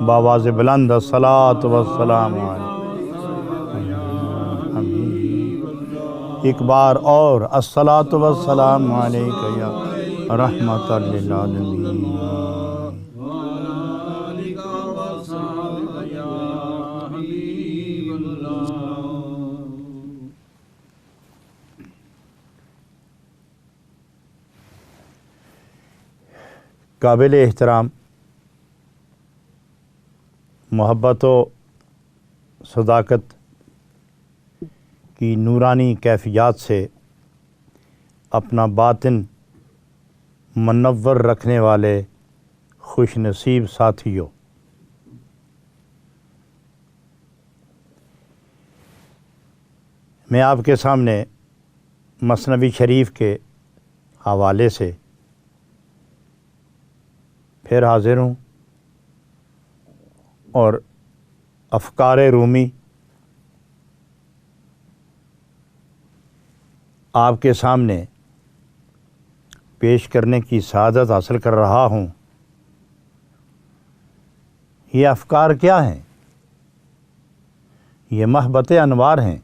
بآواز بلند الصلاۃ والسلام علیہ ایک بار اور الصلاۃ والسلام علیک یا رحمۃ للعالمین۔ قابل احترام محبت و صداقت کی نورانی کیفیات سے اپنا باطن منور رکھنے والے خوش نصیب ساتھیوں، میں آپ کے سامنے مثنوی شریف کے حوالے سے پھر حاضر ہوں اور افکار رومی آپ کے سامنے پیش کرنے کی سعادت حاصل کر رہا ہوں۔ یہ افکار کیا ہیں؟ یہ محبت انوار ہیں،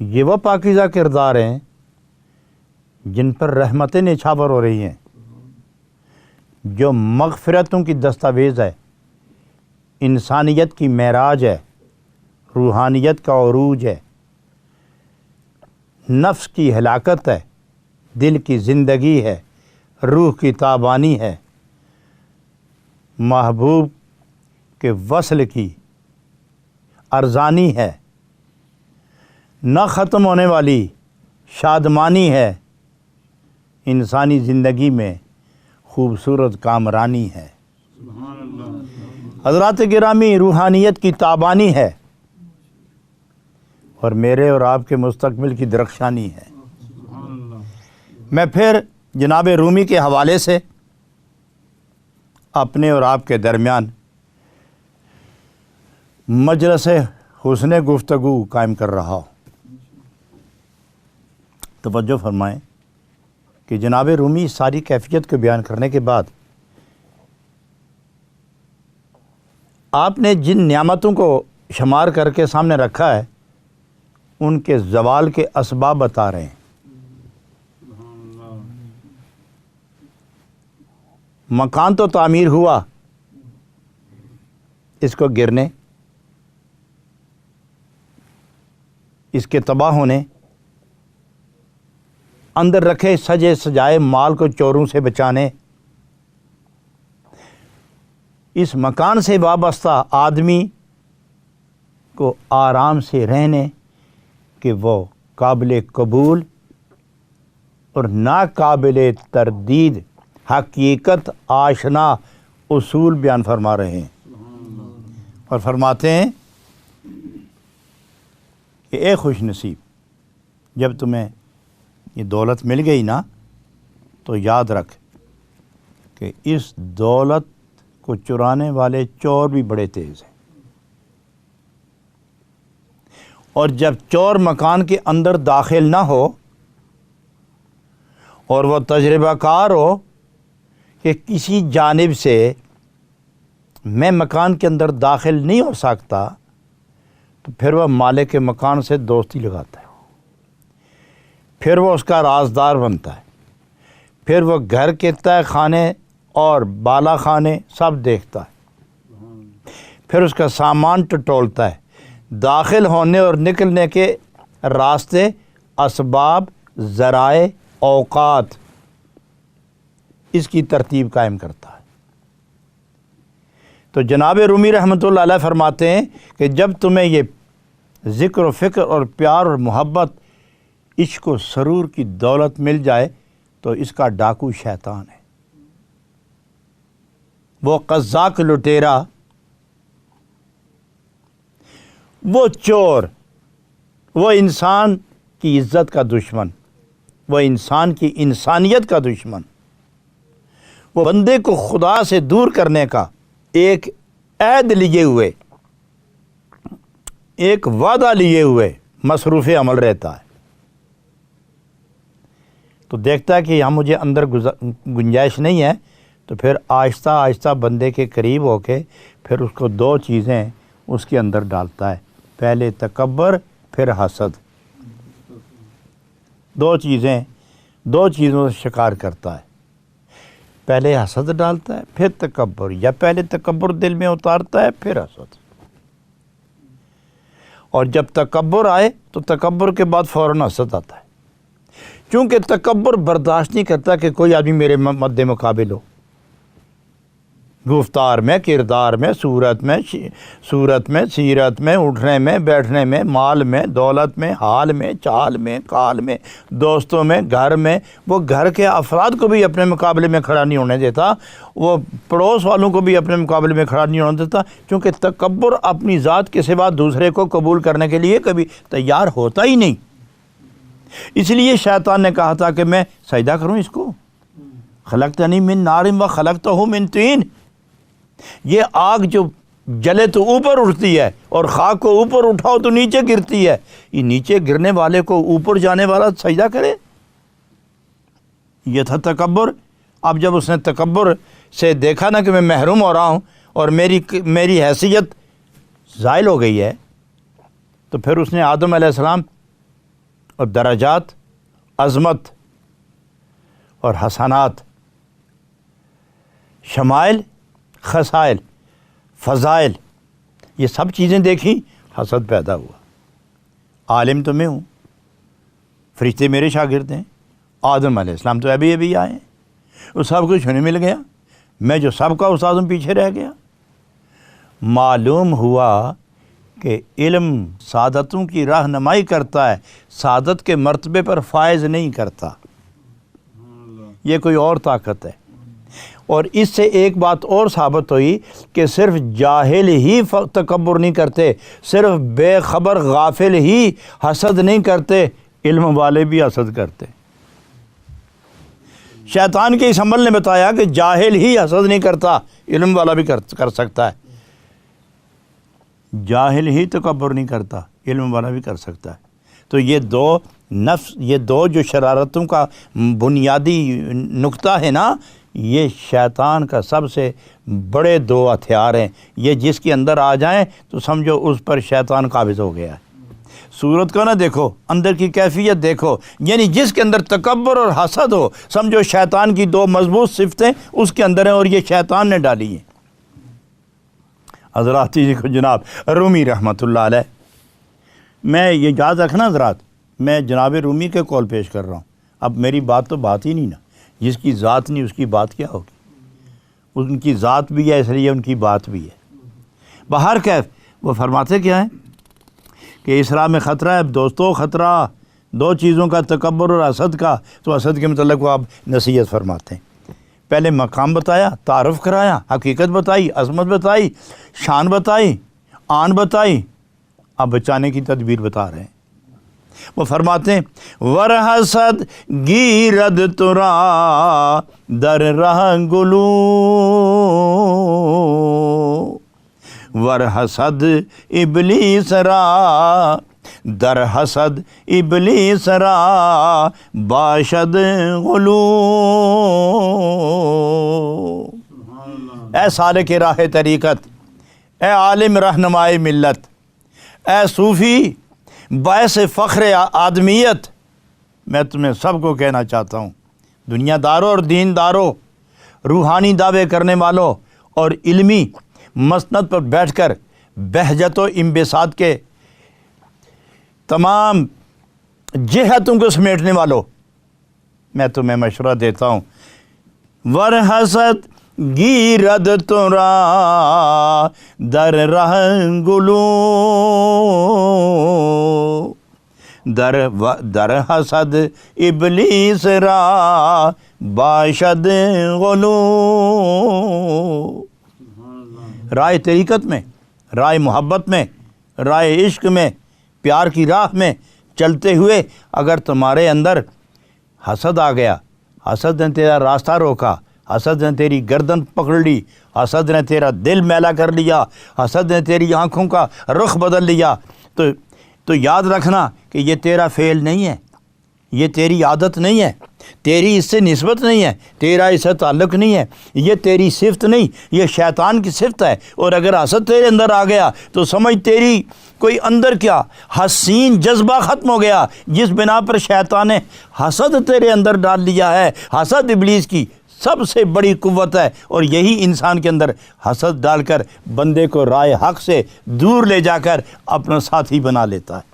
یہ وہ پاکیزہ کردار ہیں جن پر رحمتیں نچھاور ہو رہی ہیں، جو مغفرتوں کی دستاویز ہے، انسانیت کی معراج ہے، روحانیت کا عروج ہے، نفس کی ہلاکت ہے، دل کی زندگی ہے، روح کی تابانی ہے، محبوب کے وصل کی ارزانی ہے، نہ ختم ہونے والی شادمانی ہے، انسانی زندگی میں خوبصورت کامرانی ہے، حضرات گرامی روحانیت کی تابانی ہے، اور میرے اور آپ کے مستقبل کی درخشانی ہے۔ میں پھر جناب رومی کے حوالے سے اپنے اور آپ کے درمیان مجلس حسن گفتگو قائم کر رہا ہوں۔ توجہ فرمائیں کہ جناب رومی ساری کیفیت کو بیان کرنے کے بعد آپ نے جن نعمتوں کو شمار کر کے سامنے رکھا ہے ان کے زوال کے اسباب بتا رہے ہیں۔ مکان تو تعمیر ہوا، اس کو گرنے، اس کے تباہ ہونے، اندر رکھے سجے سجائے مال کو چوروں سے بچانے، اس مکان سے وابستہ آدمی کو آرام سے رہنے کہ وہ قابل قبول اور ناقابل تردید حقیقت آشنا اصول بیان فرما رہے ہیں، اور فرماتے ہیں کہ اے خوش نصیب، جب تمہیں یہ دولت مل گئی نا تو یاد رکھ کہ اس دولت کو چرانے والے چور بھی بڑے تیز ہیں، اور جب چور مکان کے اندر داخل نہ ہو اور وہ تجربہ کار ہو کہ کسی جانب سے میں مکان کے اندر داخل نہیں ہو سکتا، تو پھر وہ مالک کے مکان سے دوستی لگاتا ہے، پھر وہ اس کا رازدار بنتا ہے، پھر وہ گھر کے تہہ خانے اور بالا خانے سب دیکھتا ہے، پھر اس کا سامان ٹٹولتا ہے، داخل ہونے اور نکلنے کے راستے، اسباب، ذرائع، اوقات، اس کی ترتیب قائم کرتا ہے۔ تو جناب رومی رحمۃ اللہ علیہ فرماتے ہیں کہ جب تمہیں یہ ذکر و فکر اور پیار اور محبت، عشق و سرور کی دولت مل جائے تو اس کا ڈاکو شیطان ہے، وہ قزاق لٹیرا، وہ چور، وہ انسان کی عزت کا دشمن، وہ انسان کی انسانیت کا دشمن، وہ بندے کو خدا سے دور کرنے کا ایک عہد لیے ہوئے، ایک وعدہ لیے ہوئے مصروف عمل رہتا ہے۔ تو دیکھتا ہے کہ یہاں مجھے اندر گنجائش نہیں ہے، تو پھر آہستہ آہستہ بندے کے قریب ہو کے پھر اس کو دو چیزیں اس کے اندر ڈالتا ہے، پہلے تکبر پھر حسد، دو چیزوں سے شکار کرتا ہے، پہلے حسد ڈالتا ہے پھر تکبر، یا پہلے تکبر دل میں اتارتا ہے پھر حسد، اور جب تکبر آئے تو تکبر کے بعد فوراً حسد آتا ہے، چونکہ تکبر برداشت نہیں کرتا کہ کوئی آدمی میرے مد مقابل ہو، گفتار میں، کردار میں، صورت میں، سیرت میں، اٹھنے میں، بیٹھنے میں، مال میں، دولت میں، حال میں، چال میں، کال میں، دوستوں میں، گھر میں، وہ گھر کے افراد کو بھی اپنے مقابلے میں کھڑا نہیں ہونے دیتا، وہ پڑوس والوں کو بھی اپنے مقابلے میں کھڑا نہیں ہونے دیتا، کیونکہ تکبر اپنی ذات کے سوا دوسرے کو قبول کرنے کے لیے کبھی تیار ہوتا ہی نہیں۔ اس لیے شیطان نے کہا تھا کہ میں سجدہ کروں اس کو، خلقتنی من نار و خلقتہ من طین، یہ آگ جو جلے تو اوپر اٹھتی ہے اور خاک کو اوپر اٹھاؤ تو نیچے گرتی ہے، یہ نیچے گرنے والے کو اوپر جانے والا سجدہ کرے، یہ تھا تکبر۔ اب جب اس نے تکبر سے دیکھا نا کہ میں محروم ہو رہا ہوں اور میری حیثیت زائل ہو گئی ہے، تو پھر اس نے آدم علیہ السلام اور درجات، عظمت اور حسنات، شمائل، خصائل، فضائل، یہ سب چیزیں دیکھی، حسد پیدا ہوا۔ عالم تو میں ہوں، فرشتے میرے شاگرد ہیں، آدم علیہ السلام تو ابھی آئے ہیں، وہ سب کچھ انہیں مل گیا، میں جو سب کا استاد ہوں پیچھے رہ گیا۔ معلوم ہوا کہ علم سعادتوں کی رہنمائی کرتا ہے، سعادت کے مرتبے پر فائز نہیں کرتا، یہ کوئی اور طاقت ہے۔ اور اس سے ایک بات اور ثابت ہوئی کہ صرف جاہل ہی تکبر نہیں کرتے، صرف بے خبر غافل ہی حسد نہیں کرتے، علم والے بھی حسد کرتے۔ شیطان کے اس عمل نے بتایا کہ جاہل ہی حسد نہیں کرتا، علم والا بھی کر سکتا ہے، جاہل ہی تکبر نہیں کرتا، علم والا بھی کر سکتا ہے۔ تو یہ دو جو شرارتوں کا بنیادی نقطہ ہے نا، یہ شیطان کا سب سے بڑے دو ہتھیار ہیں، یہ جس کے اندر آ جائیں تو سمجھو اس پر شیطان قابض ہو گیا ہے۔ صورت کو نہ دیکھو، اندر کی کیفیت دیکھو، یعنی جس کے اندر تکبر اور حسد ہو، سمجھو شیطان کی دو مضبوط صفتیں اس کے اندر ہیں اور یہ شیطان نے ڈالی ہیں۔ حضرات جی کو جناب رومی رحمۃ اللہ علیہ، میں یہ یاد رکھنا حضرات، میں جناب رومی کے قول پیش کر رہا ہوں، اب میری بات تو بات ہی نہیں نا، جس کی ذات نہیں اس کی بات کیا ہوگی، ان کی ذات بھی ہے اس لیے ان کی بات بھی ہے۔ بہر کیف وہ فرماتے کیا ہیں کہ اس راہ میں خطرہ ہے دوستو، خطرہ دو چیزوں کا، تکبر اور حسد کا۔ تو حسد کے متعلق وہ آپ نصیحت فرماتے ہیں، پہلے مقام بتایا، تعارف کرایا، حقیقت بتائی، عظمت بتائی، شان بتائی، آن بتائی، اب بچانے کی تدبیر بتا رہے ہیں۔ وہ فرماتے ہیں ور حسد گیرد ترا در رہ گلو، ور حسد ابلیس را در حسد ابلیس را باشد غلو۔ اے سالک راہ طریقت، اے عالم رہنمائے ملت، اے صوفی باعث فخر آدمیت، میں تمہیں سب کو کہنا چاہتا ہوں، دنیا داروں اور دین داروں، روحانی دعوے کرنے والوں اور علمی مسند پر بیٹھ کر بہجت و انبساط کے تمام جہتوں کو سمیٹنے والوں، میں تمہیں مشورہ دیتا ہوں، ور حسد گیرد ترا در رہ گلو، در حسد ابلیس را باشد غلو۔ رائے طریقت میں، رائے محبت میں، رائے عشق میں، پیار کی راہ میں چلتے ہوئے اگر تمہارے اندر حسد آ گیا، حسد نے تیرا راستہ روکا، حسد نے تیری گردن پکڑ لی، حسد نے تیرا دل میلا کر لیا، حسد نے تیری آنکھوں کا رخ بدل لیا، تو یاد رکھنا کہ یہ تیرا فعل نہیں ہے، یہ تیری عادت نہیں ہے، تیری اس سے نسبت نہیں ہے، تیرا اس سے تعلق نہیں ہے، یہ تیری صفت نہیں، یہ شیطان کی صفت ہے۔ اور اگر حسد تیرے اندر آ گیا تو سمجھ تیری کوئی اندر کیا حسین جذبہ ختم ہو گیا، جس بنا پر شیطان نے حسد تیرے اندر ڈال لیا ہے۔ حسد ابلیس کی سب سے بڑی قوت ہے، اور یہی انسان کے اندر حسد ڈال کر بندے کو رائے حق سے دور لے جا کر اپنا ساتھی بنا لیتا ہے۔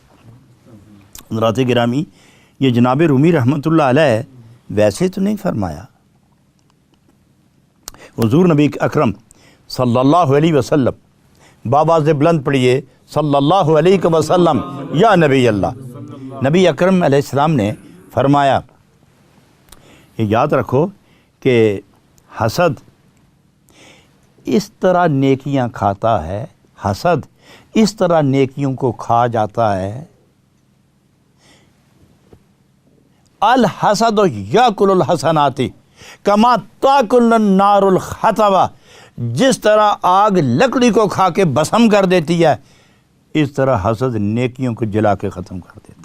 حضرات گرامی، یہ جناب رومی رحمۃ اللہ علیہ ویسے تو نہیں فرمایا، حضور نبی اکرم صلی اللہ علیہ وسلم، بآواز بلند پڑھیے صلی اللہ علیہ وسلم یا نبی اللہ۔ نبی اکرم علیہ السلام نے فرمایا، یہ یاد رکھو کہ حسد اس طرح نیکیاں کھاتا ہے، حسد اس طرح نیکیوں کو کھا جاتا ہے۔ الحسد یاکل الحسنات کما تاکل النار الحطب، جس طرح آگ لکڑی کو کھا کے بھسم کر دیتی ہے، اس طرح حسد نیکیوں کو جلا کے ختم کر دیتا ہے۔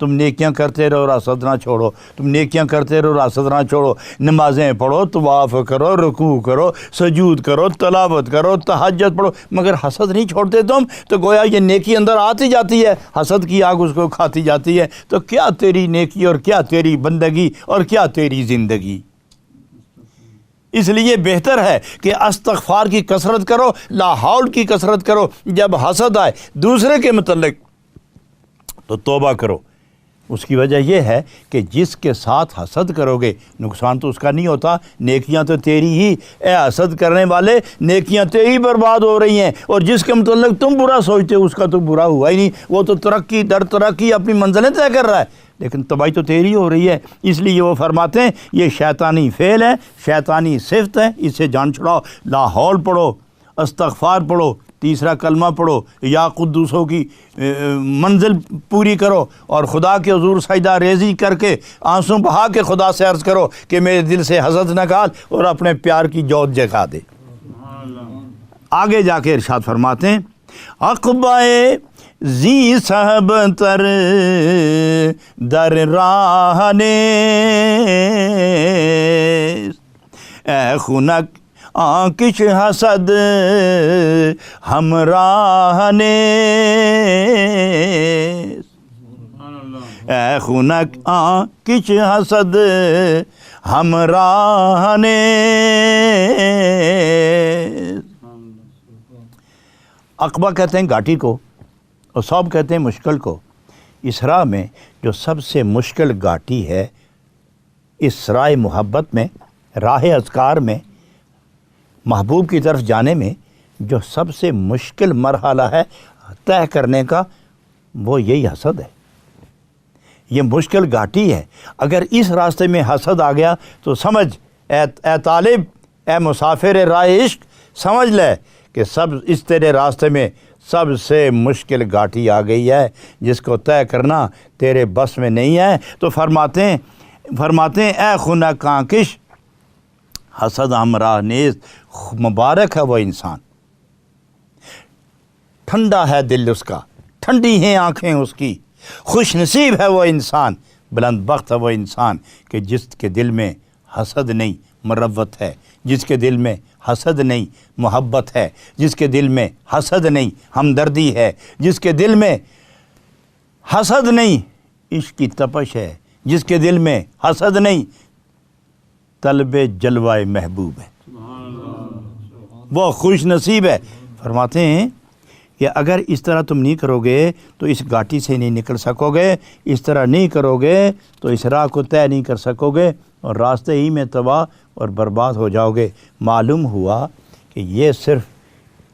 تم نیکیاں کرتے رہو، حسد نہ چھوڑو، تم نیکیاں کرتے رہو، حسد نہ چھوڑو، نمازیں پڑھو، طواف کرو، رکوع کرو، سجود کرو، تلاوت کرو، تہجد پڑھو، مگر حسد نہیں چھوڑتے تم، تو گویا یہ نیکی اندر آتی جاتی ہے، حسد کی آگ اس کو کھاتی جاتی ہے۔ تو کیا تیری نیکی اور کیا تیری بندگی اور کیا تیری زندگی؟ اس لیے بہتر ہے کہ استغفار کی کثرت کرو، لا حول کی کثرت کرو۔ جب حسد آئے دوسرے کے متعلق تو توبہ کرو۔ اس کی وجہ یہ ہے کہ جس کے ساتھ حسد کرو گے نقصان تو اس کا نہیں ہوتا، نیکیاں تو تیری ہی، اے حسد کرنے والے، نیکیاں تیری برباد ہو رہی ہیں، اور جس کے متعلق تم برا سوچتے ہو اس کا تو برا ہوا ہی نہیں، وہ تو ترقی در ترقی اپنی منزلیں طے کر رہا ہے، لیکن تباہی تو تیری ہو رہی ہے۔ اس لیے وہ فرماتے ہیں یہ شیطانی فعل ہے، شیطانی صفت ہے، اس سے جان چھڑاؤ۔ لا حول پڑھو، استغفار پڑھو، تیسرا کلمہ پڑھو، یا قدوسوں کی منزل پوری کرو، اور خدا کے حضور سجدہ ریزی کر کے آنسوں بہا کے خدا سے عرض کرو کہ میرے دل سے حسد نکال اور اپنے پیار کی جوت جگا دے۔ آگے جا کے ارشاد فرماتے ہیں، عقبۂ زی صحب تر در راہ نیز، اے خنک آنکش حسد ہمراہ نیز، اے خنک آنکش حسد ہمراہ نیز۔ عقبہ کہتے ہیں گھاٹی کو، اور صوب کہتے ہیں مشکل کو۔ اس راہ میں جو سب سے مشکل گھاٹی ہے، اس راہ محبت میں، راہ اذکار میں، محبوب کی طرف جانے میں جو سب سے مشکل مرحلہ ہے طے کرنے کا، وہ یہی حسد ہے۔ یہ مشکل گھاٹی ہے۔ اگر اس راستے میں حسد آ گیا تو سمجھ، اے طالب، اے مسافر راہ عشق، سمجھ لے کہ اس تیرے راستے میں سب سے مشکل گھاٹی آ گئی ہے، جس کو طے کرنا تیرے بس میں نہیں ہے۔ تو فرماتے ہیں اے خنک آنکش حسد ہمراہ نیز، مبارک ہے وہ انسان، ٹھنڈا ہے دل اس کا، ٹھنڈی ہیں آنکھیں اس کی، خوش نصیب ہے وہ انسان، بلند بخت ہے وہ انسان کہ جس کے دل میں حسد نہیں مروت ہے، جس کے دل میں حسد نہیں محبت ہے، جس کے دل میں حسد نہیں ہمدردی ہے، جس کے دل میں حسد نہیں عشق کی تپش ہے، جس کے دل میں حسد نہیں طلب جلوہ محبوب ہے، وہ خوش نصیب ہے۔ فرماتے ہیں کہ اگر اس طرح تم نہیں کرو گے تو اس گھاٹی سے نہیں نکل سکو گے، اس طرح نہیں کرو گے تو اس راہ کو طے نہیں کر سکو گے، اور راستے ہی میں تباہ اور برباد ہو جاؤ گے۔ معلوم ہوا کہ یہ صرف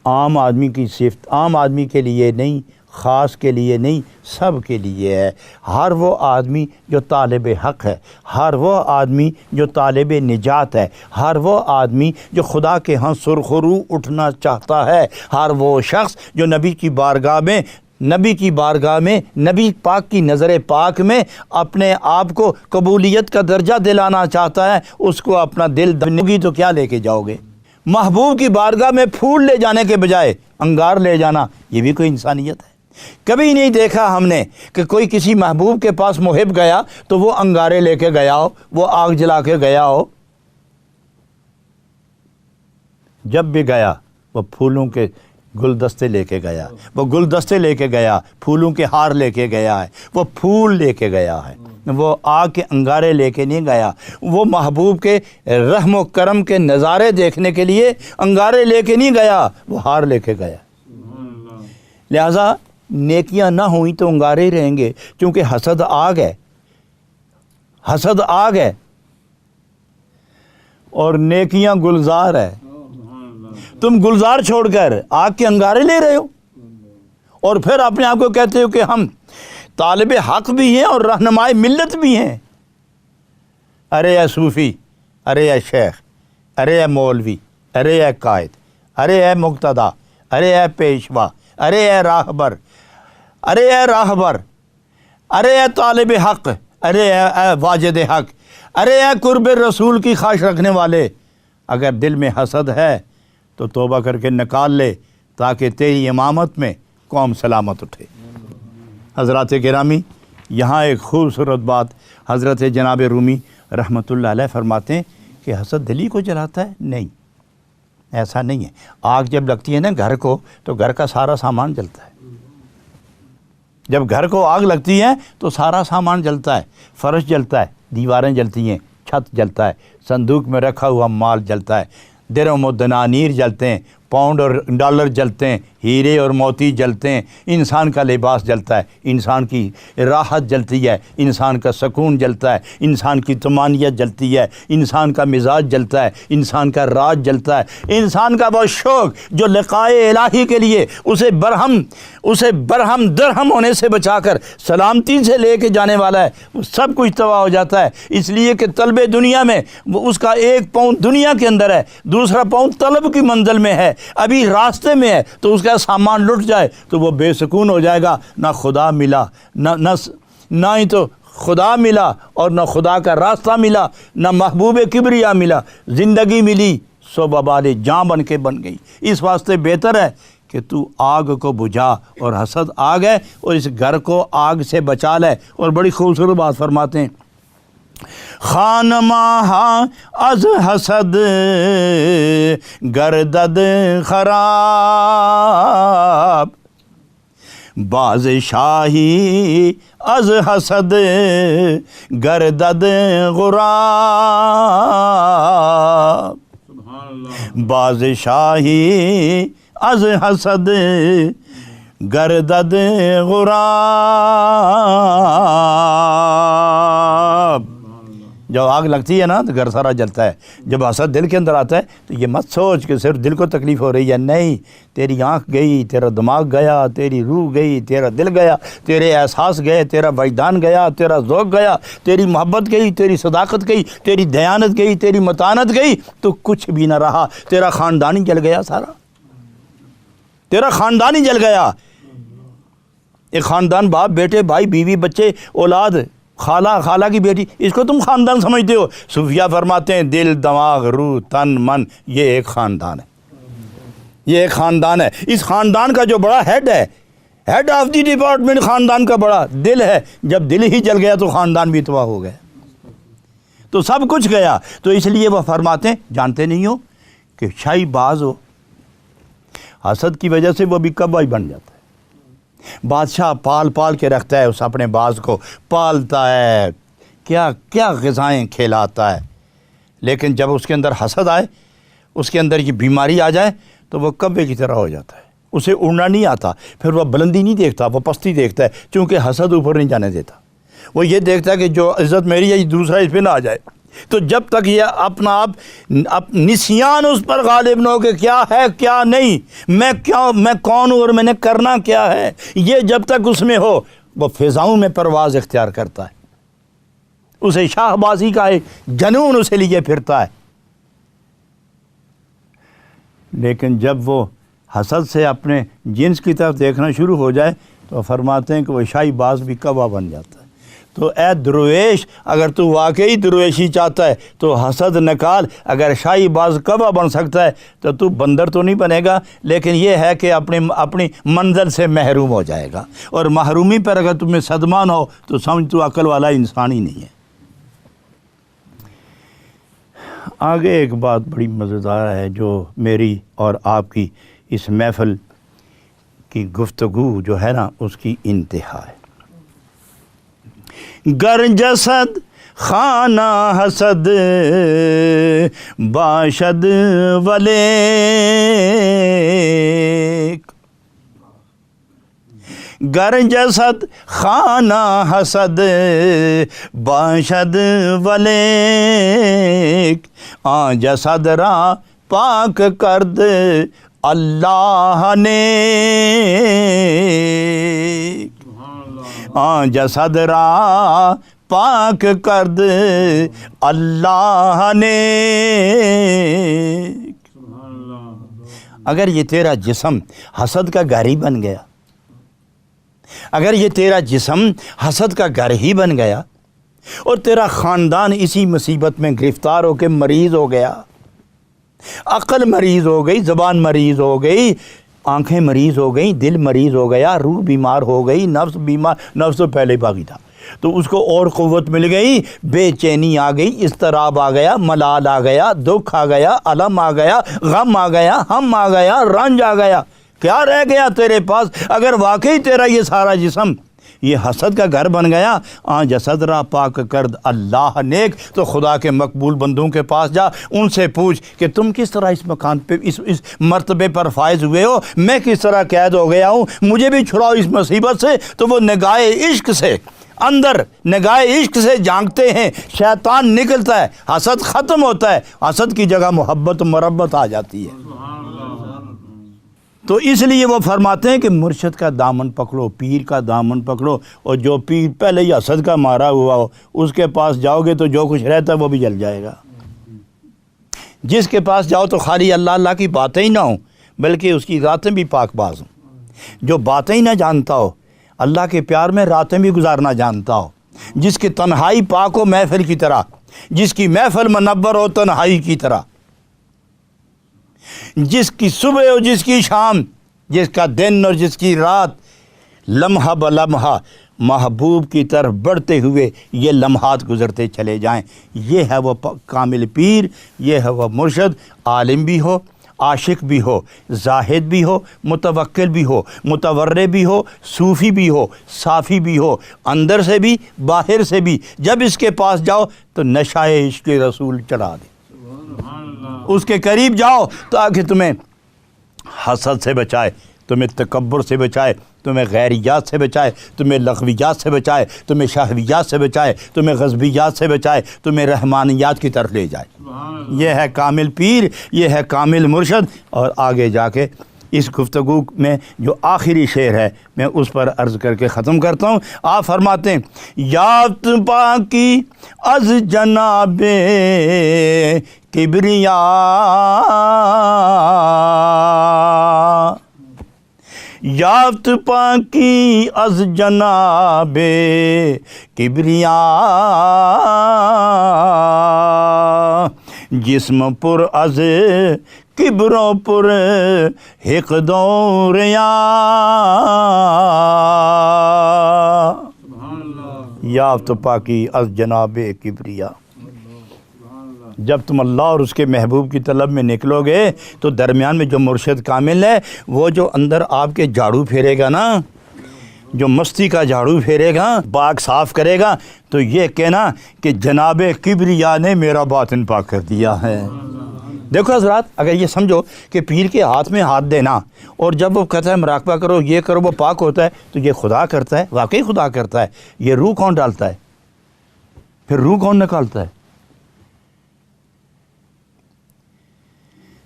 عام آدمی کی صفت، عام آدمی کے لیے نہیں، خاص کے لیے نہیں، سب کے لیے ہے۔ ہر وہ آدمی جو طالب حق ہے، ہر وہ آدمی جو طالب نجات ہے، ہر وہ آدمی جو خدا کے ہاں سرخرو اٹھنا چاہتا ہے، ہر وہ شخص جو نبی کی بارگاہ میں نبی پاک کی نظر پاک میں اپنے آپ کو قبولیت کا درجہ دلانا چاہتا ہے، اس کو اپنا دل دنگی تو کیا لے کے جاؤ گے؟ محبوب کی بارگاہ میں پھول لے جانے کے بجائے انگار لے جانا، یہ بھی کوئی انسانیت ہے؟ کبھی نہیں دیکھا ہم نے کہ کوئی کسی محبوب کے پاس محب گیا تو وہ انگارے لے کے گیا ہو، وہ آگ جلا کے گیا ہو۔ جب بھی گیا وہ پھولوں کے گلدستے لے کے گیا، وہ گلدستے لے کے گیا، پھولوں کے ہار لے کے گیا ہے، وہ پھول لے کے گیا ہے، وہ آگ کے انگارے لے کے نہیں گیا۔ وہ محبوب کے رحم و کرم کے نظارے دیکھنے کے لیے انگارے لے کے نہیں گیا، وہ ہار لے کے گیا۔ لہذا نیکیاں نہ ہوئیں تو انگارے ہی رہیں گے، کیونکہ حسد آگ ہے، حسد آگ ہے اور نیکیاں گلزار ہے۔ تم گلزار چھوڑ کر آگ کے انگارے لے رہے ہو اور پھر اپنے آپ کو کہتے ہو کہ ہم طالب حق بھی ہیں اور رہنمائے ملت بھی ہیں۔ ارے اے صوفی، ارے اے شیخ، ارے اے مولوی، ارے اے قائد، ارے اے مقتدا، ارے اے پیشوا، ارے اے راہبر، ارے اے راہبر، ارے اے طالب حق، ارے اے واجد حق، ارے اے قرب رسول کی خواہش رکھنے والے، اگر دل میں حسد ہے تو توبہ کر کے نکال لے تاکہ تیری امامت میں قوم سلامت اٹھے۔ حضرات گرامی، یہاں ایک خوبصورت بات حضرت جناب رومی رحمۃ اللہ علیہ فرماتے ہیں کہ حسد دلی کو جلاتا ہے؟ نہیں، ایسا نہیں ہے۔ آگ جب لگتی ہے نا گھر کو تو گھر کا سارا سامان جلتا ہے۔ جب گھر کو آگ لگتی ہے تو سارا سامان جلتا ہے، فرش جلتا ہے، دیواریں جلتی ہیں، چھت جلتا ہے، صندوق میں رکھا ہوا مال جلتا ہے، درہم و دنانیر جلتے ہیں، پاؤنڈ اور ڈالر جلتے ہیں، ہیرے اور موتی جلتے ہیں، انسان کا لباس جلتا ہے، انسان کی راحت جلتی ہے، انسان کا سکون جلتا ہے، انسان کی طمانینت جلتی ہے، انسان کا مزاج جلتا ہے، انسان کا راج جلتا ہے، انسان کا وہ شوق جو لقائے الہی کے لیے اسے برہم درہم ہونے سے بچا کر سلامتی سے لے کے جانے والا ہے، وہ سب کچھ تباہ ہو جاتا ہے۔ اس لیے کہ طلب دنیا میں وہ اس کا ایک پاؤں دنیا کے اندر ہے، دوسرا پاؤں طلب کی منزل میں ہے، ابھی راستے میں ہے، تو اس کا سامان لٹ جائے تو وہ بے سکون ہو جائے گا۔ نہ خدا ملا، نہ ہی تو خدا ملا اور نہ خدا کا راستہ ملا، نہ محبوب کبریا ملا، زندگی ملی سو ببال جاں بن کے بن گئی۔ اس واسطے بہتر ہے کہ تو آگ کو بجھا، اور حسد آگ ہے اور اس گھر کو آگ سے بچا لے۔ اور بڑی خوبصورت بات فرماتے ہیں، خانماہا از حسد گردد خراب، بادشاہی از حسد گردد غراب، بادشاہی از حسد گردد غراب۔ جب آگ لگتی ہے نا تو گھر سارا جلتا ہے۔ جب حسد دل کے اندر آتا ہے تو یہ مت سوچ کہ صرف دل کو تکلیف ہو رہی ہے، نہیں، تیری آنکھ گئی، تیرا دماغ گیا، تیری روح گئی، تیرا دل گیا، تیرے احساس گئے، تیرا وجدان گیا، تیرا ذوق گیا، تیری محبت گئی، تیری صداقت گئی، تیری دیانت گئی، تیری متانت گئی، تو کچھ بھی نہ رہا۔ تیرا خاندان ہی جل گیا، سارا تیرا خاندان ہی جل گیا۔ ایک خاندان، باپ، بیٹے، بھائی، بیوی، بچے، اولاد، خالہ کی بیٹی، اس کو تم خاندان سمجھتے ہو۔ صوفیہ فرماتے ہیں دل، دماغ، روح، تن، من، یہ ایک خاندان ہے، یہ ایک خاندان ہے۔ اس خاندان کا جو بڑا ہیڈ ہے، ہیڈ آف دی ڈپارٹمنٹ خاندان کا بڑا دل ہے۔ جب دل ہی جل گیا تو خاندان بھی تباہ ہو گیا، تو سب کچھ گیا۔ تو اس لیے وہ فرماتے ہیں، جانتے نہیں ہو کہ شاہی باز ہو، حسد کی وجہ سے وہ بھی کبائی بن جاتا ہے۔ بادشاہ پال کے رکھتا ہے، اس اپنے باز کو پالتا ہے، کیا کیا غذائیں کھلاتا ہے، لیکن جب اس کے اندر حسد آئے، اس کے اندر یہ بیماری آ جائے تو وہ کبے کی طرح ہو جاتا ہے۔ اسے اڑنا نہیں آتا، پھر وہ بلندی نہیں دیکھتا، وہ پستی دیکھتا ہے، چونکہ حسد اوپر نہیں جانے دیتا۔ وہ یہ دیکھتا ہے کہ جو عزت میری ہے یہ دوسرا اس پہ نہ آ جائے۔ تو جب تک یہ اپنا آپ نسیان اس پر غالب نہ ہو کہ کیا ہے کیا نہیں، میں کون ہوں اور میں نے کرنا کیا ہے، یہ جب تک اس میں ہو، وہ فضاؤں میں پرواز اختیار کرتا ہے، اسے شاہ بازی کا ایک جنون اسے لیے پھرتا ہے۔ لیکن جب وہ حسد سے اپنے جنس کی طرف دیکھنا شروع ہو جائے تو فرماتے ہیں کہ وہ شاہی باز بھی کبا بن جاتا ہے۔ تو اے درویش، اگر تو واقعی درویشی چاہتا ہے تو حسد نکال. اگر شاہی باز کبا بن سکتا ہے تو بندر تو نہیں بنے گا، لیکن یہ ہے کہ اپنی منزل سے محروم ہو جائے گا. اور محرومی پر اگر تمہیں صدمہ نہ ہو تو سمجھ تو عقل والا انسان ہی نہیں ہے. آگے ایک بات بڑی مزیدار ہے جو میری اور آپ کی اس محفل کی گفتگو جو ہے نا اس کی انتہا ہے. گر جسد خانہ حسد باشد ولیک، گر جسد خانہ حسد باشد ولیک، آن جسد را پاک کرد اللہ نے، آن جسد را پاک کرد اللہ نے. اگر یہ تیرا جسم حسد کا گھر ہی بن گیا، اگر یہ تیرا جسم حسد کا گھر ہی بن گیا اور تیرا خاندان اسی مصیبت میں گرفتار ہو کے مریض ہو گیا، عقل مریض ہو گئی، زبان مریض ہو گئی، آنکھیں مریض ہو گئیں، دل مریض ہو گیا، روح بیمار ہو گئی، نفس بیمار، نفس تو پہلے باغی تھا تو اس کو اور قوت مل گئی، بے چینی آ گئی، اضطراب آ گیا، ملال آ گیا، دکھ آ گیا، الم آ گیا، غم آ گیا، ہم آ گیا، رنج آ گیا. کیا رہ گیا تیرے پاس؟ اگر واقعی تیرا یہ سارا جسم یہ حسد کا گھر بن گیا، آن جسد را پاک کرد اللہ نیک، تو خدا کے مقبول بندوں کے پاس جا، ان سے پوچھ کہ تم کس طرح اس مکان پہ اس مرتبے پر فائز ہوئے ہو، میں کس طرح قید ہو گیا ہوں، مجھے بھی چھڑاؤ اس مصیبت سے. تو وہ نگاہ عشق سے اندر نگاہ عشق سے جھانکتے ہیں، شیطان نکلتا ہے، حسد ختم ہوتا ہے، حسد کی جگہ محبت و مربت آ جاتی ہے. تو اس لیے وہ فرماتے ہیں کہ مرشد کا دامن پکڑو، پیر کا دامن پکڑو، اور جو پیر پہلے ہی حسد کا مارا ہوا ہو اس کے پاس جاؤ گے تو جو کچھ رہتا ہے وہ بھی جل جائے گا. جس کے پاس جاؤ تو خالی اللہ اللہ کی باتیں ہی نہ ہوں بلکہ اس کی راتیں بھی پاک باز ہوں. جو باتیں ہی نہ جانتا ہو، اللہ کے پیار میں راتیں بھی گزارنا جانتا ہو، جس کی تنہائی پاک ہو محفل کی طرح، جس کی محفل منور ہو تنہائی کی طرح، جس کی صبح اور جس کی شام، جس کا دن اور جس کی رات لمحہ بلمحہ محبوب کی طرف بڑھتے ہوئے یہ لمحات گزرتے چلے جائیں. یہ ہے وہ کامل پیر، یہ ہے وہ مرشد. عالم بھی ہو، عاشق بھی ہو، زاہد بھی ہو، متوکل بھی ہو، متورع بھی ہو، صوفی بھی ہو، صافی بھی ہو، اندر سے بھی باہر سے بھی. جب اس کے پاس جاؤ تو نشہ عشق رسول چڑھا دے. اس کے قریب جاؤ تاکہ تمہیں حسد سے بچائے، تمہیں تکبر سے بچائے، تمہیں غیریات سے بچائے، تمہیں لغویات سے بچائے، تمہیں شہویات سے بچائے، تمہیں غضبیات سے بچائے، تمہیں رحمانیات کی طرف لے جائے. یہ ہے کامل پیر، یہ ہے کامل مرشد. اور آگے جا کے اس گفتگو میں جو آخری شعر ہے میں اس پر عرض کر کے ختم کرتا ہوں. آپ فرماتے ہیں یافت پاکی از جناب کبریا، یافت پاکی از جناب کبریا، جسم پر از کبروں پر حقدوں ریا. یافت پاکی از جناب کبریا. جب تم اللہ اور اس کے محبوب کی طلب میں نکلو گے تو درمیان میں جو مرشد کامل ہے وہ جو اندر آپ کے جھاڑو پھیرے گا نا، جو مستی کا جھاڑو پھیرے گا، پاک صاف کرے گا، تو یہ کہنا کہ جناب کبریا نے میرا باطن پاک کر دیا ہے. دیکھو حضرات، اگر یہ سمجھو کہ پیر کے ہاتھ میں ہاتھ دینا اور جب وہ کہتا ہے مراقبہ کرو، یہ کرو، وہ پاک ہوتا ہے، تو یہ خدا کرتا ہے، واقعی خدا کرتا ہے. یہ روح کون ڈالتا ہے؟ پھر روح کون نکالتا ہے؟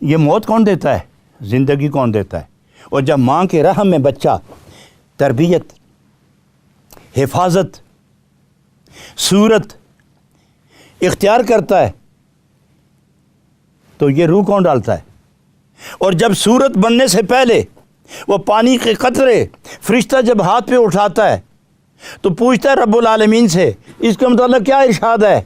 یہ موت کون دیتا ہے؟ زندگی کون دیتا ہے؟ اور جب ماں کے رحم میں بچہ تربیت، حفاظت، صورت اختیار کرتا ہے تو یہ روح کون ڈالتا ہے؟ اور جب صورت بننے سے پہلے وہ پانی کے قطرے فرشتہ جب ہاتھ پہ اٹھاتا ہے تو پوچھتا ہے رب العالمین سے اس کے متعلق کیا ارشاد ہے؟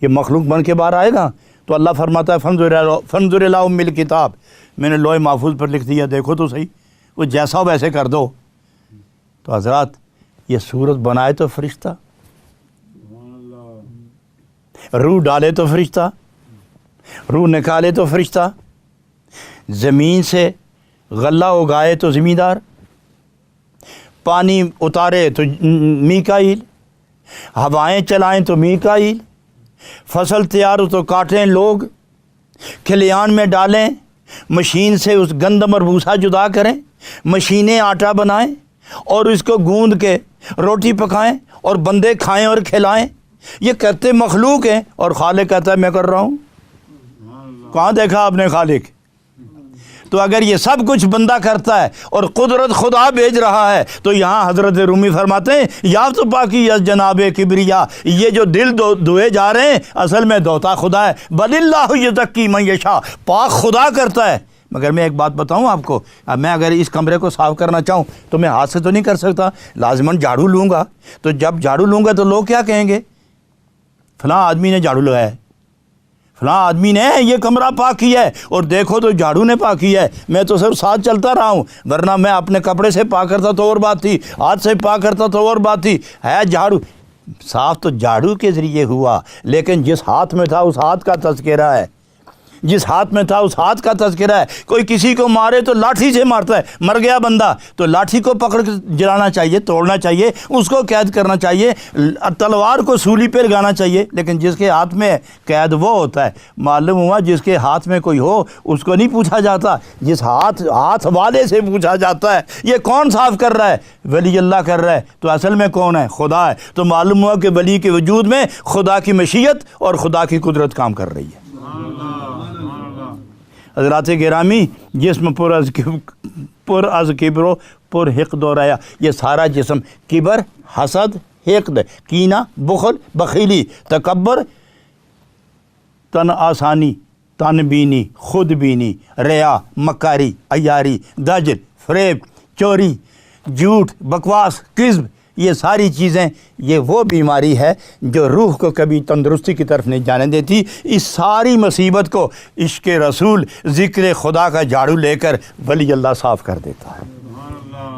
یہ مخلوق بن کے باہر آئے گا تو اللہ فرماتا ہے فنظر الی ام الکتاب، میں نے لوح محفوظ پر لکھ دیا، دیکھو تو صحیح، وہ جیسا ہو ویسے کر دو۔ تو حضرات یہ صورت بنائے تو فرشتہ، روح ڈالے تو فرشتہ، روح نکالے تو فرشتہ، زمین سے غلہ اگائے تو زمیندار، پانی اتارے تو میکائیل، ہوائیں چلائیں تو میکائیل، فصل تیار ہو تو کاٹیں لوگ، کھلیان میں ڈالیں، مشین سے اس گندم اور بھوسا جدا کریں، مشینیں آٹا بنائیں اور اس کو گوندھ کے روٹی پکائیں اور بندے کھائیں اور کھلائیں۔ یہ کرتے مخلوق ہیں اور خالق کہتا ہے میں کر رہا ہوں۔ کہاں دیکھا آپ نے خالق؟ تو اگر یہ سب کچھ بندہ کرتا ہے اور قدرت خدا بھیج رہا ہے تو یہاں حضرت رومی فرماتے ہیں یا تو باقی یس جناب کبریا، یہ جو دل دھوئے جا رہے ہیں اصل میں دھوتا خدا ہے، بل اللہ یزکی من یشاء، پاک خدا کرتا ہے۔ مگر میں ایک بات بتاؤں آپ کو، اب میں اگر اس کمرے کو صاف کرنا چاہوں تو میں ہاتھ سے تو نہیں کر سکتا، لازماً جھاڑو لوں گا۔ تو جب جھاڑو لوں گا تو لوگ کیا کہیں گے؟ فلاں آدمی نے جھاڑو لگایا ہے، فلاں آدمی نے یہ کمرہ پاک کیا ہے، اور دیکھو تو جھاڑو نے پاک کیا ہے، میں تو صرف ساتھ چلتا رہا ہوں، ورنہ میں اپنے کپڑے سے پاک کرتا تو اور بات تھی، ہاتھ سے پاک کرتا تو اور بات تھی۔ ہے جھاڑو صاف تو جھاڑو کے ذریعے ہوا، لیکن جس ہاتھ میں تھا اس ہاتھ کا تذکرہ ہے، جس ہاتھ میں تھا اس ہاتھ کا تذکرہ ہے۔ کوئی کسی کو مارے تو لاٹھی سے مارتا ہے، مر گیا بندہ تو لاٹھی کو پکڑ کے جلانا چاہیے، توڑنا چاہیے، اس کو قید کرنا چاہیے، تلوار کو سولی پہ لگانا چاہیے، لیکن جس کے ہاتھ میں قید وہ ہوتا ہے۔ معلوم ہوا جس کے ہاتھ میں کوئی ہو اس کو نہیں پوچھا جاتا، جس ہاتھ والے سے پوچھا جاتا ہے یہ کون صاف کر رہا ہے؟ ولی اللہ کر رہا ہے، تو اصل میں کون ہے؟ خدا ہے۔ تو معلوم ہوا کہ ولی کے وجود میں خدا کی مشیت اور خدا کی قدرت کام کر رہی ہے۔ حضرات گرامی، جسم پر از کبر و پر حقد و ریا، یہ سارا جسم کبر، حسد، حقد، کینہ، بخل، بخیلی، تکبر، تن آسانی، تن بینی، خود بینی، ریا، مکاری، عیاری، دجل، فریب، چوری، جھوٹ، بکواس، کذب، یہ ساری چیزیں یہ وہ بیماری ہے جو روح کو کبھی تندرستی کی طرف نہیں جانے دیتی۔ اس ساری مصیبت کو عشق رسول، ذکر خدا کا جھاڑو لے کر ولی اللہ صاف کر دیتا ہے۔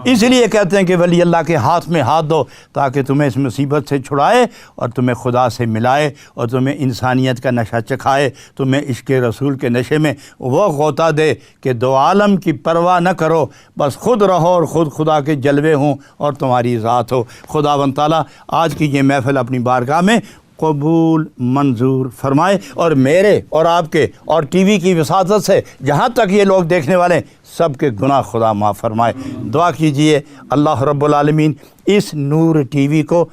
اس لیے کہتے ہیں کہ ولی اللہ کے ہاتھ میں ہاتھ دو تاکہ تمہیں اس مصیبت سے چھڑائے اور تمہیں خدا سے ملائے اور تمہیں انسانیت کا نشہ چکھائے، تمہیں عشق رسول کے نشے میں وہ غوطہ دے کہ دو عالم کی پرواہ نہ کرو، بس خود رہو اور خود خدا کے جلوے ہوں اور تمہاری ذات ہو۔ خداوند تعالیٰ آج کی یہ محفل اپنی بارگاہ میں قبول منظور فرمائے، اور میرے اور آپ کے اور ٹی وی کی وساطت سے جہاں تک یہ لوگ دیکھنے والے سب کے گناہ خدا معاف فرمائے۔ دعا کیجئے اللہ رب العالمین اس نور ٹی وی کو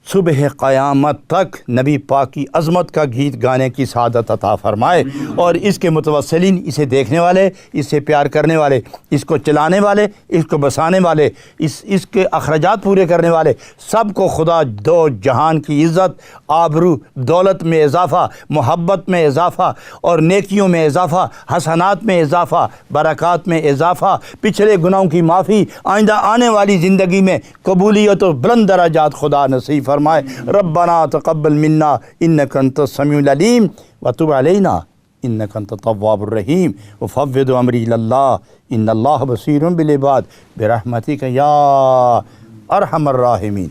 صبح قیامت تک نبی پاک کی عظمت کا گیت گانے کی سعادت عطا فرمائے، اور اس کے متوسلین، اسے دیکھنے والے، اس سے پیار کرنے والے، اس کو چلانے والے، اس کو بسانے والے، اس کے اخراجات پورے کرنے والے سب کو خدا دو جہان کی عزت، آبرو، دولت میں اضافہ، محبت میں اضافہ اور نیکیوں میں اضافہ، حسنات میں اضافہ، برکات میں اضافہ، پچھلے گناہوں کی معافی، آئندہ آنے والی زندگی میں قبولیت و بلند درجات خدا نصیب فرمائے۔ ربنا تقبل منا انک انت السمیع العلیم وتب علینا انک انت التواب الرحیم وفوض امری الی اللہ ان اللہ بصیر بالعباد برحمتک یا ارحم الراحمین۔